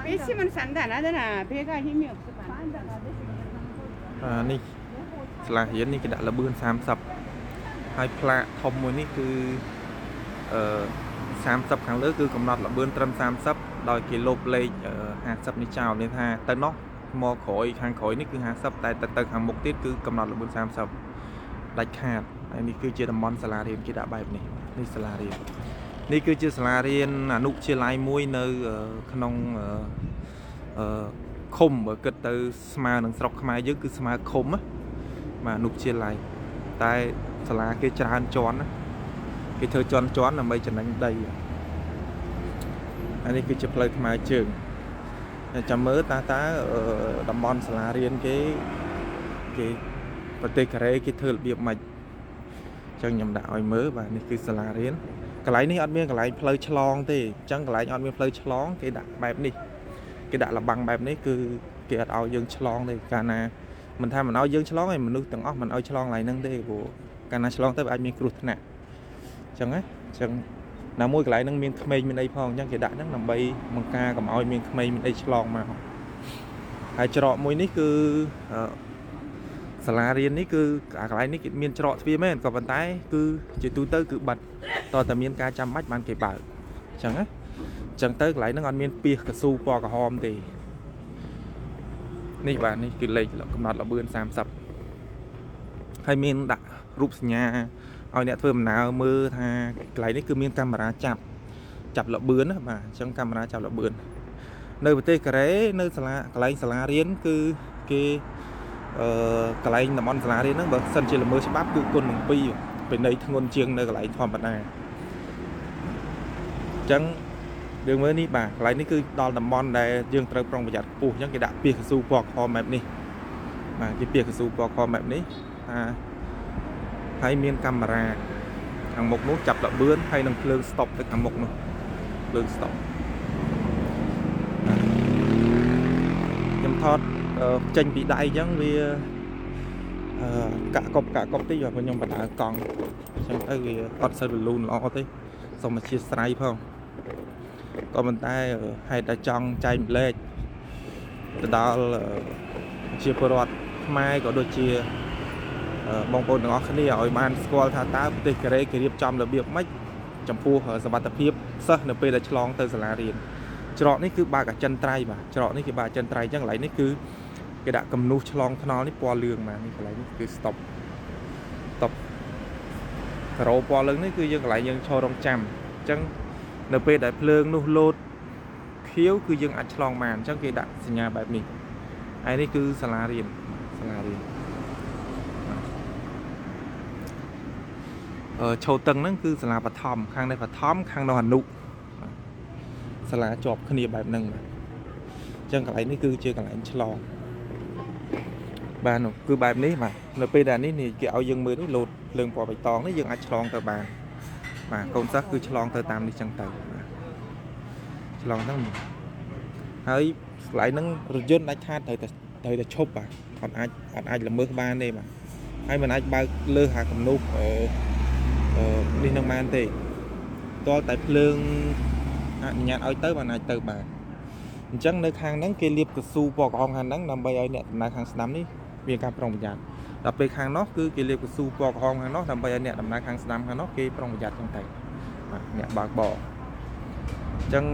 배심은 산단하잖아. 배가 힘이 없어.นี่สลาเฮียนนี่ก็ได้ระเบิด30ให้พระทอมมือนี่คือ30ครั้งเลยคือกำหนดระเบิดเติม30โดยกิโลเลย50นี่เจ้าเนี่ยท่าแต่นอกมอขอยทางขอยนี่คือ50แต่แต่ทางมุกติดคือกำหนดระเบิด30ได้ขาดอันนี้คือเจดมอนสลาเรียนกีฬาแบบนี้นี่สลาเรียนนี่คือเจสลาเรียนอนุเชียร์ไลมวยในขนมคมเกิดtừสมาหนังสระขมายเยอะคือสมาคมá mà nụ chia lại tại là cái tràn tròn á cái thơ tròn là mấy chân đánh đầy anh ấy cái chụp lời mà trường chăm mớ ta ở đầm bon là riêng cái vật tê cái thơ biệt mạch chân nhầm đạo mớ và nàyคือlà riêng cái lấy này ăn miếng cái lấy plei chlong thì chẳng cái lấy ăn miếng plei chlong cái đặt bài này cái đặt là bằng bài nàyคือcái ao dương chlong thì cả na mình thay mình ao dương chlong này mình nuôi từng óc mình ao chlong lại nâng đây của cả na chlong tới bài miếng cột nè chẳng ấy chẳng nào mua cái lại nâng miếng khmei mình đây phong chẳng cái đặt nâng nằm bay bằng ca cầm ao miếng khmei mình đây chlong mà hai trọ môi ní cứ sả riêng ní cứ cả cái ní cái miếng trọ phía mấy còn bàn tay cứ chỉ tu tới cứ bật to tầm miếng ca trăm bách ban kể bảo chẳng ấy chẳng tới lại nó ăn miếng pia cả su po cả hòm thìนี่บ้านนี่คือเลยกำหนดระเบิด30ให้มีนดักรูปสัญญาเอาเนี่ยเพิ่มหนาวมือทาไหลนี่คือมีนกำมราจับระเบิดนะบ่าช่างกำมราจับระเบิดในประเทศกระเรในสลาไหลสลาเรียนคือไหลน้ำมันสลาเรียนนั่นแบบสันเจริญมือฉบับคือคน1 ปีเป็นในทงนเชียงในไหลทอมปัตนาจังđường mới ní bà lại ní cứ đo tầm mon đây dương trời trong bây giờปูnhững cái đạn pia su bọc kho mẹp ní mà cái pia su bọc kho mẹp ní hay miên camera hàng một nút chập là bướn hay nâng lương stop tới hàng một nữa lương stop nhầm thọt tranh bị đại giống vì cả cọp tí vào nhầm bà đã còn trong cái vì con sơn bị luôn lo tí xong mà chia sài không còn mình ta hay ta chọn chạy lên từ đó là chia pro mai có đôi chia bong bồn nó khá nhiều ở bàn squall thà ta từ cái điệp trong là việc mấy trong phu ở sập tập hiệp sơ np là chlong từ sả riêng chọnនេះគឺ ba cả chân trai mà chọnនេះគឺ ba chân trai chẳng lấyនេះគឺ cái đã cầm nút chlong nó ní po lương màនេះ lấyនេះគឺ stop rồi po lươngនេះគឺយើងកន្លែងយើងឈររងចាំចឹងនៅពេលដែលភ្លើងនោះលោតខៀវគឺយើងអាចឆ្លងបានអញ្ចឹងគេដាក់សញ្ញាបែបនេះហើយនេះគឺសាលារៀនឈោតឹងហ្នឹងគឺសាលាបឋមខាងនេះបឋមខាងនោះអនុសាលាជាប់គ្នាបែបហ្នឹងបាទអញ្ចឹងកន្លែងនេះគឺជាកន្លែងឆ្លងបាទគឺបែបនេះបាទនៅពេលដែលនេះគេឲ្យយើងមើលនេះលោតភ្លើងពណ៌បៃតងនេះយើងអាចឆ្លងទៅបានបាទកូនសិស្សគឺឆ្លងទៅតាមនេះចឹងទៅឆ្លងហ្នឹងហើយកន្លែងហ្នឹងរថយន្តអាចថាត្រូវតែឈប់បាទអត់អាចល្មើសបានទេបាទហើយមិនអាចបើកលើសហាគំនូសនេះនឹងបានទេតើតែភ្លើងអនុញ្ញាតឲ្យទៅបានអាចទៅបានអញ្ចឹងនៅខាងហ្នឹងគេលាបកស៊ូពណ៌ក្រហមខាងហ្នឹងដើម្បីឲ្យអ្នកដំណើរខាងស្ដាំនេះមានការប្រុងប្រយ័ត្នដល់ពេលខាងនោះគឺគេលាបកស៊ូពណ៌ក្រហមខាងនោះដើម្បីឲ្យអ្នកដំណើរខាងស្ដាំខាងនោះគេប្រុងប្រយ័ត្នចឹងទៅបាទអ្នកបើកបរអញ្ចឹង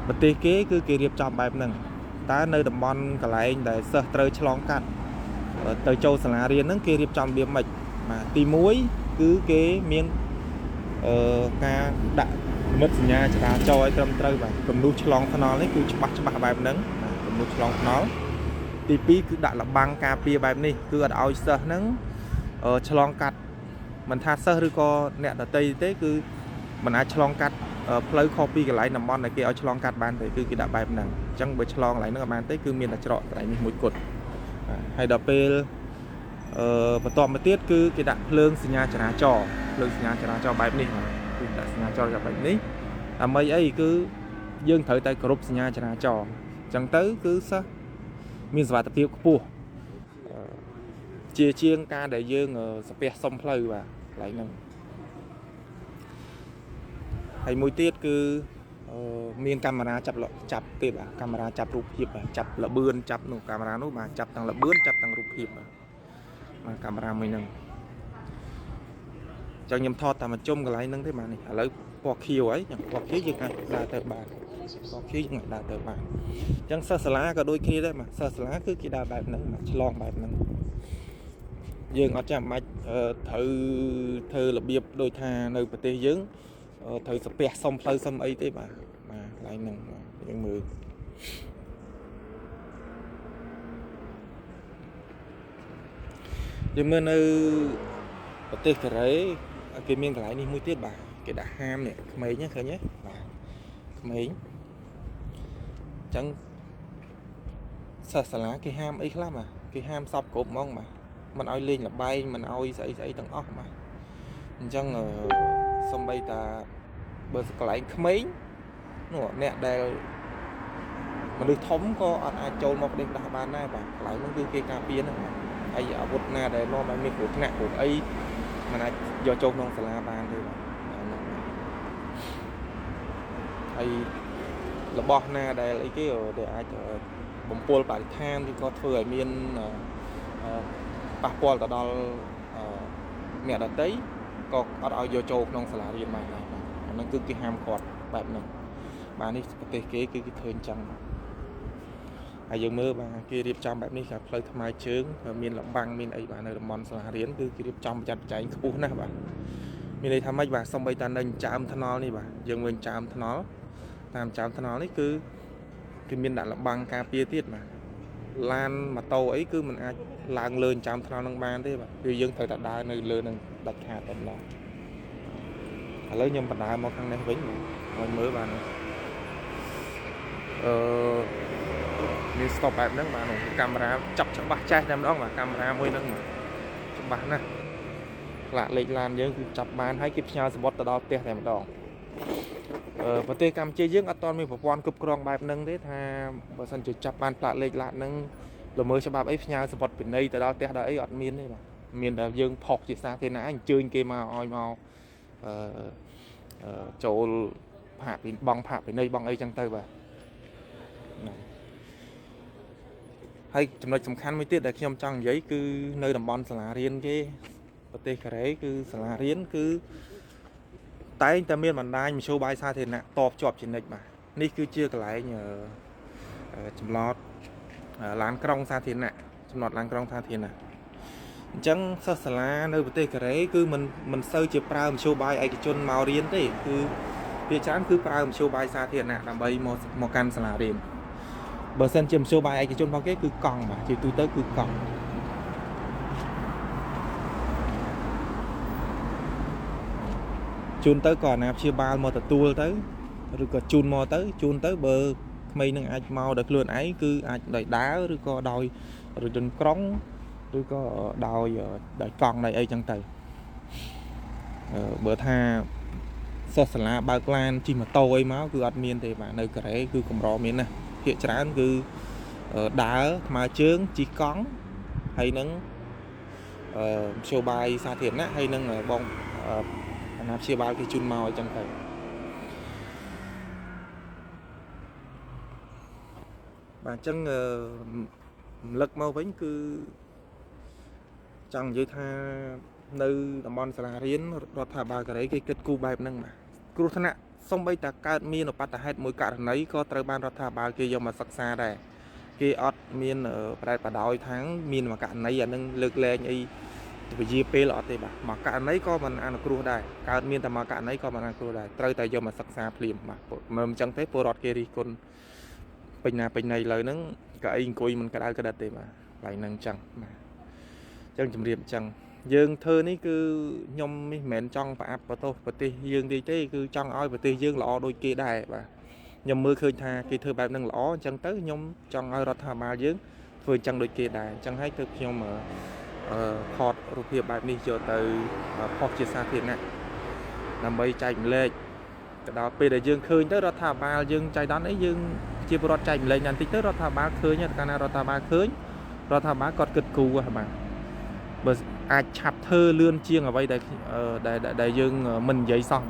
ប្រទេសគេគឺគេរៀបចំបែបហ្នឹងតើនៅតំបន់កន្លែងដែលសិស្សត្រូវឆ្លងកាត់ទៅចូលសាលារៀនហ្នឹងគេរៀបចំរបៀបម៉េចបាទទី1គឺគេមានការដាក់មិត្តសញ្ញាចរាចរណ៍ឲ្យត្រឹមត្រូវបាទគំនូសឆ្លងថ្នល់នេះគឺច្បាស់បែបហ្នឹងគំនូសឆ្លងថ្នល់ទី2គឺដាក់លបាំងការពារបែបនេះគឺអត់ឲ្យសិស្សហ្នឹងឆ្លងកាត់មិនថាសិស្សឬក៏អ្នកដទៃទេគឺមិនអាចឆ្លងកាត់ផ្លូវខុសពីកន្លែងតំបន់ដែលគេឲ្យឆ្លងកាត់បានទេគឺគេដាក់បែបហ្នឹងអញ្ចឹងបើឆ្លងកន្លែងហ្នឹងអត់បានទេគឺមានតែច្រកកន្លែងនេះមួយគត់ហើយដល់ពេលបន្តមកទៀតគឺគេដាក់ភ្លើងសញ្ញាចរាចរណ៍បែបនេះគឺដាក់សញ្ញាចរាចរណ៍បែបនេះដើម្បីអីគឺយើងត្រូវតែគោរពសញ្ញាចរាចរណ៍អញ្ចឹងទៅគឺសិស្សមានសុវត្ថិភាពខ្ពស់ជាងការដែលយើងស្ពះសុំផ្លូវបាទកន្លែងហ្នឹងហ ហើយមួយទៀតគឺមានកាមេរ៉ាចាប់ទៀតបាទកាមេរ៉ាចាប់រូបភាពបាទចាប់លបឿនចាប់នោះកាមេរ៉ានោះបាទចាប់ទាំងលបឿនចាប់ទាំងរូបភាពបាទកាមេរ៉ាមួយហ្នឹងចឹងខ្ញុំថតតាមជុំកន្លែងហ្នឹងទេបាទនេះឥឡូវពណ៌ខៀវហើយចឹងពណ៌ខៀវយើងអាចដើរទៅបានពណ៌ខៀវយើងអាចដើរទៅបានចឹងសិស្សសាលាក៏ដូចគ្នាដែរបាទសិស្សសាលាគឺគេដើរបែបហ្នឹងបាទឆ្លងបែបហ្នឹងយើងអត់ចាំបាច់ត្រូវធ្វើរបៀបដូចថានៅប្រទេសយើងត្រូវស្ពះសុំផ្លូវសុំអីទេបាទកន្លែងហ្នឹងយើងមើលយើងមើលនៅប្រទេសកូរ៉េគេមានកន្លែងនេះមួយទៀតបាទគេដាក់ហាមនេះក្មេងឃើញទេបាទក្មេងអញ្ចឹងសិស្សសាលាគេហាមអីខ្លះបាទគេហាមសពគ្រប់ហ្មងបាទមិនឲ្យលេងល្បែងមិនឲ្យស្អីទាំងអស់បាទអញ្ចឹងសំបីតាបើកន្លែងក្មេងនោះអ្នកដែលមនុស្សធំក៏អត់អាចចូលមកដេកដាស់បានដែរបាទកន្លែងនោះគឺគេការពារហ្នឹងបាទហើយអាវុធណាដែលនាំឲ្យមានគ្រោះថ្នាក់គ្រោះអីមិនអាចយកចូលក្នុងសាលាបានទេបាទហើយរបស់ណាដែលអីគេដែលអាចបំពុលបរិស្ថានឬក៏ធ្វើឲ្យមានប៉ះពាល់ទៅដល់អ្នកដទៃក៏អត់ឲ្យយកចូលក្នុងសាលារៀនបានដែរបាទអាហ្នឹងគឺគេហាមឃាត់បែបហ្នឹងបាទនេះប្រទេសគេគឺគេធ្វើអញ្ចឹងហើយយើងមើលបាទគេរៀបចំបែបនេះគឺផ្លូវថ្មើរជើងមានលបាំងមានអីបាទនៅតំបន់សាលារៀនគឺគេរៀបចំប្រយ័ត្នប្រយែងខ្ពស់ណាស់បាទមានន័យថាម៉េចបាទសំបីតានៅចាមថ្នល់នេះបាទយើងមើលចាមថ្នល់តាមចាមថ្នល់នេះគឺគេមានដាក់លបាំងការពារទៀតបាទឡានម៉ូតូអីគឺมันអាចឡើងលើចាមថ្នល់នឹងបានទេបាទគឺយើងត្រូវតែដើរនៅលើនឹងដាច់ខាតតែម្ដងឥឡូវខ្ញុំបណ្ដើរមកខាងនេះវិញមកមើលបាទមាន stop បែបហ្នឹងបាទកាមេរ៉ាចាប់ច្បាស់ចេះតែម្ដងបាទកាមេរ៉ាមួយហ្នឹងច្បាស់ណាស់ផ្លាកលេខឡានយើងគឺចាប់បានហើយគេផ្ញើសំបុត្រទៅដល់ផ្ទះតែម្ដងប្រទេសកម្ពុជាយើងអត់ទាន់មានប្រព័ន្ធគ្រប់គ្រងបែបហ្នឹងទេថាបើសិនជាចាប់បានផ្លាកលេខឡានហ្នឹងល្មើសច្បាប់អីផ្ញើសំបុត្រពិន័យទៅដល់ផ្ទះដល់អីអត់មានទេបាទមានតែយើងផុសជាសាធារណៈអញ្ជើញគេមកឲ្យមកចូលផាកពីបងផាកពិន័យបងអីចឹងទៅបាទហើយចំណុចសំខាន់មួយទៀតដែលខ្ញុំចង់និយាយគឺនៅតំបន់សាលារៀនគេប្រទេសកូរ៉េគឺសាលារៀនគឺតែងតែមានបណ្ដាញមធ្យោបាយសាធារណៈតបជាប់ជានិច្ចបាទនេះគឺជាកន្លែងចម្លតឡានក្រុងសាធារណៈចំណតឡានក្រុងសាធារណៈអញ្ចឹងសិស្សសាលានៅប្រទេសកូរ៉េគឺមិនសូវជាប្រើមធ្យោបាយឯកជនមករៀនទេគឺភាគច្រើនគឺប្រើមធ្យោបាយសាធារណៈដើម្បីមកកាន់សាលារៀនបើសិនជាមធ្យោបាយឯកជនរបស់គេគឺកង់បាទជាទូទៅគឺកង់ជូនទៅក៏អាណាព្យាបាលមកទទួលទៅឬក៏ជូនមកទៅជូនទៅបើក្មេងនឹងអាចមកដោយខ្លួនឯងគឺអាចដោយដើរឬក៏ដោយរថយន្តក្រុងឬក៏ដោយកង់ដោយអីចឹងទៅបើថាសិស្សសាលាបើកឡានជិះម៉ូតូអីមកគឺអត់មានទេបាទនៅកូរ៉េគឺកម្រមានណាស់ភាគច្រើនគឺដើរថ្មើរជើងជិះកង់ហើយនឹងមធ្យោបាយសាធារណៈហើយនឹងបងអាណាព្យាបាលគេជូនមកអញ្ចឹងទៅបាទអញ្ចឹងរំលឹកមកវិញគឺចង់និយាយថានៅតំបន់សាលារៀនរដ្ឋាភិបាលកូរ៉េគេគិតគូរបែបហ្នឹងបាទគ្រោះថ្នាក់សូម្បីតែកើតមានឧបទ្ទហេតុមួយករណីក៏ត្រូវបានរដ្ឋាភិបាលគេយកមកសិក្សាដែរគេអត់មានប្រែបដោយថាងមានមួយករណីអានឹងលើកលែងអីវិជាពេលអត់ទេបាទមកករណីក៏មិនអនុគ្រោះដែរកើតមានតែមកករណីក៏មិនអនុគ្រោះដែរត្រូវតែយកមកសិក្សាភ្លាមបាទមិនអញ្ចឹងទេពលរដ្ឋគេរិះគន់ពេញណាពេញណីលើហ្នឹងក៏អីអង្គុយមិនក្តៅក្តិតទេបាទកន្លែងហ្នឹងអញ្ចឹងបាទអញ្ចឹងជំរាបអញ្ចឹងយើងធ្វើនេះគឺខ្ញុំមិនមែនចង់ប្រអាប់ប្រទោសប្រទេសយើងទេគឺចង់ឲ្យប្រទេសយើងល្អដូចគេដែរបាទខ្ញុំមើលឃើញថាគេធ្វើបែបហ្នឹងល្អអញ្ចឹងទៅខ្ញុំចង់ឲ្យរដ្ឋាភិបាលយើងធ្វើអញ្ចឹងដូចគេដែរអញ្ចឹងហើយទើបខ្ញុំថតរូបភាពបែបនេះយកទៅផុសជាសាធារណៈដើម្បីចែកម្លែកទៅដល់ពេលដែលយើងឃើញទៅរដ្ឋាភិបាលយើងចៃដន្យអីយើងជាពលរដ្ឋចែកម្លែកបន្តិចទៅរដ្ឋាភិបាលឃើញកាលណារដ្ឋាភិបាលឃើញរដ្ឋាភិបាលគាត់គិតគូរបាទបើអាចឆាប់ធ្វើលឿនជាងអ្វីដែលយើងមិននិយាយសោះ